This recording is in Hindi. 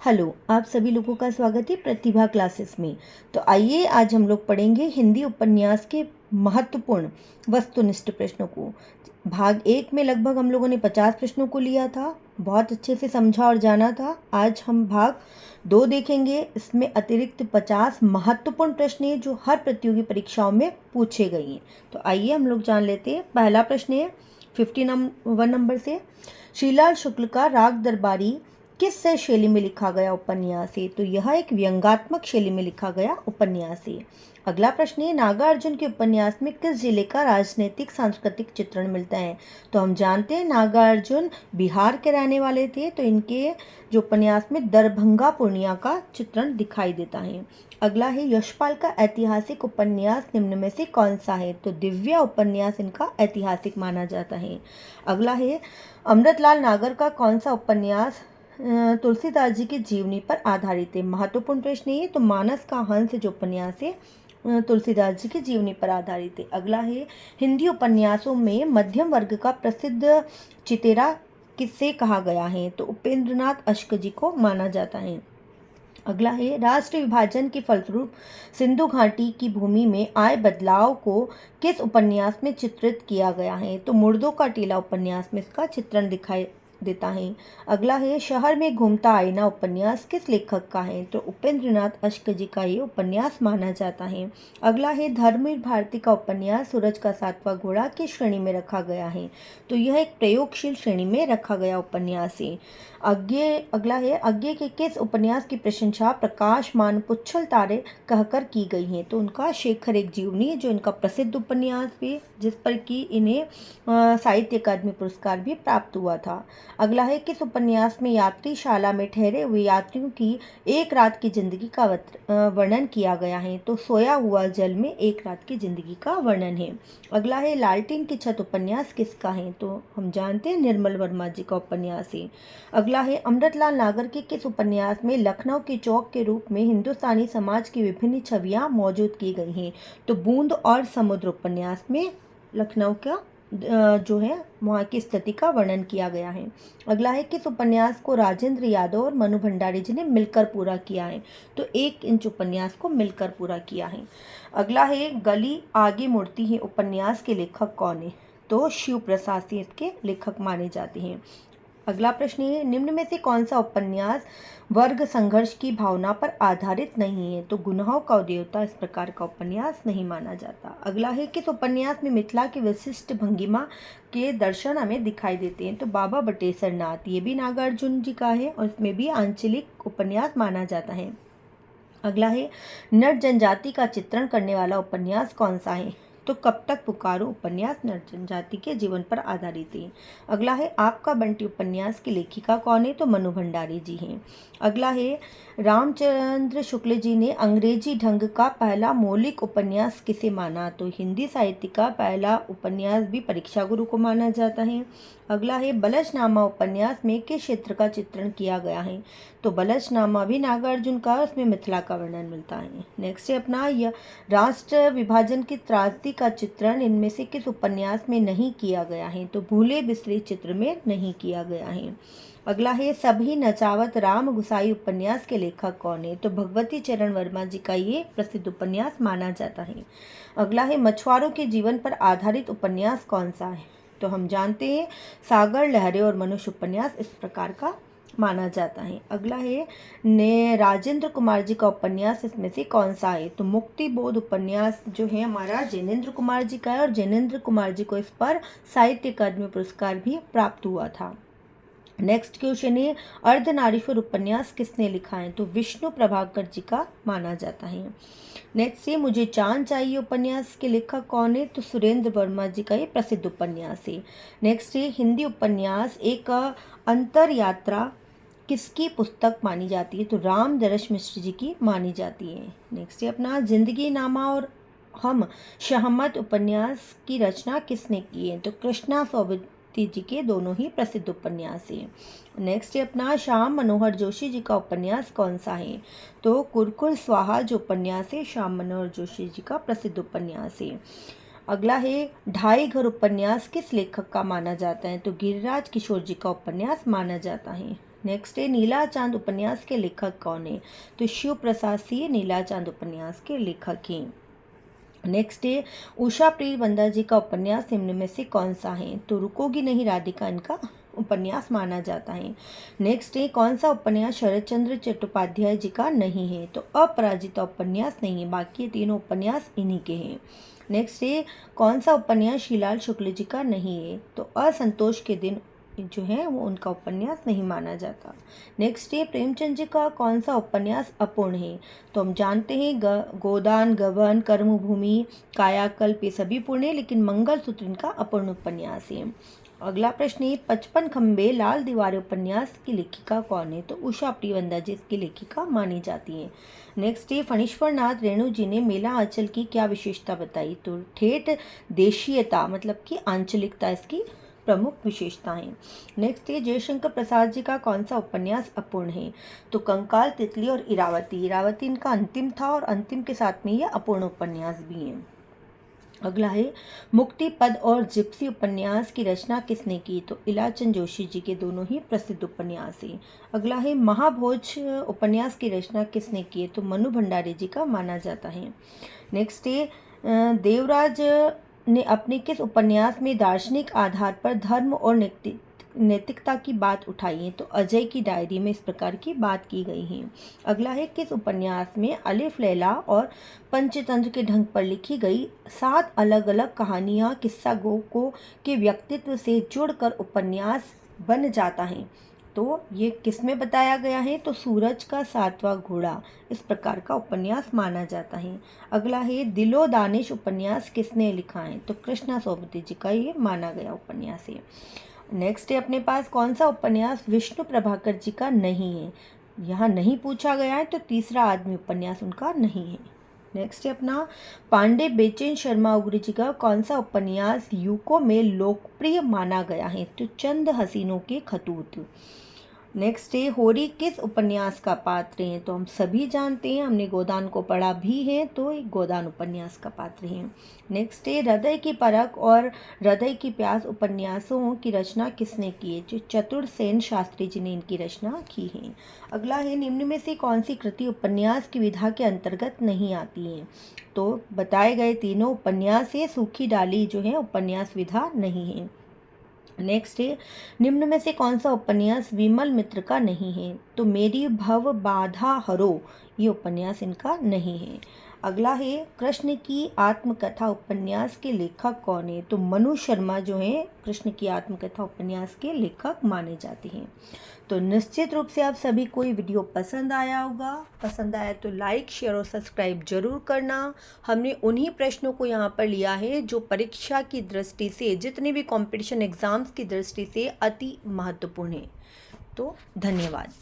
हेलो, आप सभी लोगों का स्वागत है प्रतिभा क्लासेस में। तो आइए आज हम लोग पढ़ेंगे हिंदी उपन्यास के महत्वपूर्ण वस्तुनिष्ठ प्रश्नों को। भाग 1 में लगभग हम लोगों ने 50 प्रश्नों को लिया था, बहुत अच्छे से समझा और जाना था। आज हम भाग 2 देखेंगे। इसमें अतिरिक्त 50 महत्वपूर्ण प्रश्न हैं जो हर प्रतियोगी परीक्षाओं में पूछे गए हैं। तो आइए हम लोग जान लेते हैं। पहला प्रश्न है 51 नंबर से, श्रीलाल शुक्ल का राग दरबारी किस शैली में लिखा गया उपन्यास है? तो यह एक व्यंग्यात्मक शैली में लिखा गया उपन्यास है। अगला प्रश्न है, नागार्जुन के उपन्यास में किस जिले का राजनीतिक सांस्कृतिक चित्रण मिलता है? तो हम जानते हैं नागार्जुन बिहार के रहने वाले थे, तो इनके जो उपन्यास में दरभंगा पूर्णिया का चित्रण दिखाई देता है। अगला है, यशपाल का ऐतिहासिक उपन्यास निम्न में से कौन सा है? तो दिव्या उपन्यास इनका ऐतिहासिक माना जाता है। अगला है, अमृतलाल नागर का कौन सा उपन्यास तुलसीदास जी की जीवनी पर आधारित है? महत्वपूर्ण प्रश्न है। तो मानस का हंस जो उपन्यास है तुलसीदास जी की जीवनी पर आधारित है। अगला है, हिंदी उपन्यासों में मध्यम वर्ग का प्रसिद्ध चितेरा किससे कहा गया है? तो उपेंद्रनाथ अश्क जी को माना जाता है। अगला है, राष्ट्र विभाजन के फलस्वरूप सिंधु घाटी की भूमि में आए बदलाव को किस उपन्यास में चित्रित किया गया है? तो मुर्दों का टीला उपन्यास में इसका चित्रण दिखाई देता है। अगला है, शहर में घूमता आईना उपन्यास किस लेखक का है? तो उपेंद्रनाथ अश्क जी का ये उपन्यास माना जाता है। अगला है, धर्मवीर भारती का उपन्यास सूरज का सातवां घोड़ा किस श्रेणी में रखा गया है? तो यह एक प्रयोगशील श्रेणी में रखा गया उपन्यास है। अगला है, आगे के किस उपन्यास की प्रशंसा प्रकाशमान पुच्छल तारे कहकर की गई है? तो उनका शेखर एक जीवनी जो इनका प्रसिद्ध उपन्यास भी, जिस पर कि इन्हें साहित्य अकादमी पुरस्कार भी प्राप्त हुआ था। अगला है, किस उपन्यास में यात्रीशाला में ठहरे हुए यात्रियों की एक रात की जिंदगी का वर्णन किया गया है? तो सोया हुआ जल में एक रात की जिंदगी का वर्णन है। अगला है, लालटेन की छत उपन्यास किसका है? तो हम जानते हैं निर्मल वर्मा जी का उपन्यास है। अगला है, अमृतलाल नागर के किस उपन्यास में लखनऊ के चौक के रूप में हिंदुस्तानी समाज की विभिन्न छवियां मौजूद की गई हैं? तो बूंद और समुद्र उपन्यास में लखनऊ का जो है वहाँ की स्थिति का वर्णन किया गया है। अगला है, किस उपन्यास को राजेंद्र यादव और मनु भंडारी जी ने मिलकर पूरा किया है? तो 1 इंच उपन्यास को मिलकर पूरा किया है। अगला है, गली आगे मुड़ती है उपन्यास के लेखक कौन है? तो शिव प्रसाद सिंह इसके लेखक माने जाते हैं। अगला प्रश्न है, निम्न में से कौन सा उपन्यास वर्ग संघर्ष की भावना पर आधारित नहीं है? तो गुनाहों का देवता इस प्रकार का उपन्यास नहीं माना जाता। अगला है, किस उपन्यास में मिथिला की विशिष्ट भंगिमा के दर्शन हमें दिखाई देते हैं? तो बाबा बटेश्वर नाथ, ये भी नागार्जुन जी का है और इसमें भी आंचलिक उपन्यास माना जाता है। अगला है, नट जनजाति का चित्रण करने वाला उपन्यास कौन सा है? तो कब तक पुकारो उपन्यास नट जनजाति के जीवन पर आधारित है। अगला है, आपका बंटी उपन्यास की लेखिका कौन है? तो मनु भंडारी जी हैं। अगला है, रामचंद्र शुक्ल जी ने अंग्रेजी ढंग का पहला मौलिक उपन्यास किसे माना? तो हिंदी साहित्य का पहला उपन्यास भी परीक्षा गुरु को माना जाता है। अगला है, बलशनामा उपन्यास में किस क्षेत्र का चित्रण किया गया है? तो बलशनामा भी नागार्जुन का, उसमें मिथिला का वर्णन मिलता है। नेक्स्ट है अपना, यह राष्ट्र विभाजन की त्रासदी का चित्रण इनमें से किस उपन्यास में नहीं किया गया है? तो भूले बिसरे चित्र में नहीं किया गया है। अगला है, सभी नचावत राम गुसाई उपन्यास के लेखक कौन है? तो भगवती चरण वर्मा जी का ये प्रसिद्ध उपन्यास माना जाता है। अगला है, मछुआरों के जीवन पर आधारित उपन्यास कौन सा है? तो हम जानते हैं सागर लहरें और मनुष्य उपन्यास इस प्रकार का माना जाता है। अगला है, ने राजेंद्र कुमार जी का उपन्यास इसमें से कौन सा है? तो मुक्ति बोध उपन्यास जो है हमारा जैनेन्द्र कुमार जी का है और जैनेन्द्र कुमार जी को इस पर साहित्य अकादमी पुरस्कार भी प्राप्त हुआ था। नेक्स्ट क्वेश्चन है, अर्धनारीश्वर उपन्यास किसने लिखा है? तो विष्णु प्रभाकर जी का माना जाता है। नेक्स्ट है, मुझे चांद चाहिए उपन्यास के लेखक कौन है? तो सुरेंद्र वर्मा जी का ये प्रसिद्ध उपन्यास है। नेक्स्ट है, हिंदी उपन्यास एक अंतर यात्रा किसकी पुस्तक मानी जाती है? तो राम दरश मिश्र जी की मानी जाती है। नेक्स्ट है अपना, जिंदगी नामा और हम शहमत उपन्यास की रचना किसने की है? तो कृष्णा सोबती जी के दोनों ही प्रसिद्ध उपन्यास हैं। नेक्स्ट है अपना, श्याम मनोहर जोशी जी का उपन्यास कौन सा है? तो कुरकुर स्वाहा जो उपन्यास है श्याम मनोहर जोशी जी का प्रसिद्ध उपन्यास है। अगला है, ढाई घर उपन्यास किस लेखक का माना जाता है? तो गिरिराज किशोर जी का उपन्यास माना जाता है। नेक्स्ट है नीला चांद उपन्यास के लेखक कौन है? तो शिव प्रसाद सिंह नीला चांद उपन्यास के लेखक हैं। नेक्स्ट है उषा प्रियबंदा जी का उपन्यास निम्न में से कौन सा है? तो रुकोगी नहीं राधिका इनका उपन्यास माना जाता है। नेक्स्ट है कौन सा उपन्यास शरद चंद्र चट्टोपाध्याय जी का नहीं है? तो अपराजिता उपन्यास नहीं है, बाकी तीनों उपन्यास इन्हीं के हैं। नेक्स्ट है कौन सा उपन्यास श्रीलाल शुक्ल जी का नहीं है? तो असंतोष के दिन जो है वो उनका उपन्यास नहीं माना जाता। नेक्स्ट है प्रेमचंद जी का कौन सा उपन्यास अपूर्ण है? तो हम जानते हैं गोदान, गबन, कर्मभूमि, कायाकल्प ये सभी पूर्ण है, लेकिन मंगलसूत्र इनका अपूर्ण उपन्यास है। अगला प्रश्न है 55 खंबे लाल दीवारें उपन्यास की लेखिका कौन है? तो उषा प्रियबंदा जी इसकी लेखिका मानी जाती है। नेक्स्ट है फणीश्वर नाथ रेणु जी ने मेला आंचल की क्या विशेषता बताई? तो ठेठ देशीयता मतलब कि आंचलिकता इसकी प्रमुख विशेषताएं। नेक्स्ट है जयशंकर प्रसाद जी का कौन सा उपन्यास अपूर्ण है? तो कंकाल, तितली और इरावती। इरावती इनका अंतिम था और अंतिम के साथ में यह अपूर्ण उपन्यास भी है। अगला है मुक्ति पद और जिप्सी उपन्यास की रचना किसने की? तो इलाचंद जोशी जी के दोनों ही प्रसिद्ध उपन्यास हैं। अगला है महाभोज उपन्यास की रचना किसने की है? तो मनु भंडारी जी का माना जाता है। नेक्स्ट है देवराज ने अपने किस उपन्यास में दार्शनिक आधार पर धर्म और नैतिकता की बात उठाई है? तो अजय की डायरी में इस प्रकार की बात की गई है। अगला है किस उपन्यास में अलिफ लैला और पंचतंत्र के ढंग पर लिखी गई 7 अलग अलग कहानियाँ किस्सा को के व्यक्तित्व से जुड़कर उपन्यास बन जाता है? तो ये किस में बताया गया है? तो सूरज का 7वां घोड़ा इस प्रकार का उपन्यास माना जाता है। अगला है दिलो दानिश उपन्यास किसने लिखा है? तो कृष्णा सोबती जी का ये माना गया उपन्यास है। नेक्स्ट है अपने पास कौन सा उपन्यास विष्णु प्रभाकर जी का नहीं है? यहाँ नहीं पूछा गया है, तो तीसरा आदमी उपन्यास उनका नहीं है। नेक्स्ट है अपना पांडे बेचैन शर्मा उग्र जी का कौन सा उपन्यास यूको में लोकप्रिय माना गया है? तो चंद हसीनों के खतूत। नेक्स्ट है होरी किस उपन्यास का पात्र है? तो हम सभी जानते हैं, हमने गोदान को पढ़ा भी है, तो एक गोदान उपन्यास का पात्र है। नेक्स्ट है हृदय की परख और हृदय की प्यास उपन्यासों की रचना किसने की है? जो चतुर सेन शास्त्री जी ने इनकी रचना की है। अगला है निम्न में से कौन सी कृति उपन्यास की विधा के अंतर्गत नहीं आती है? तो बताए गए तीनों उपन्यास है, सूखी डाली जो है उपन्यास विधा नहीं है। नेक्स्ट है निम्न में से कौन सा उपन्यास विमल मित्र का नहीं है? तो मेरी भव बाधा हरो ये उपन्यास इनका नहीं है। अगला है कृष्ण की आत्मकथा उपन्यास के लेखक कौन है? तो मनु शर्मा जो है कृष्ण की आत्मकथा उपन्यास के लेखक माने जाते हैं। तो निश्चित रूप से आप सभी को ये वीडियो पसंद आया होगा। पसंद आया तो लाइक, शेयर और सब्सक्राइब जरूर करना। हमने उन्हीं प्रश्नों को यहाँ पर लिया है जो परीक्षा की दृष्टि से, जितने भी कंपटीशन एग्जाम्स की दृष्टि से अति महत्वपूर्ण है। तो धन्यवाद।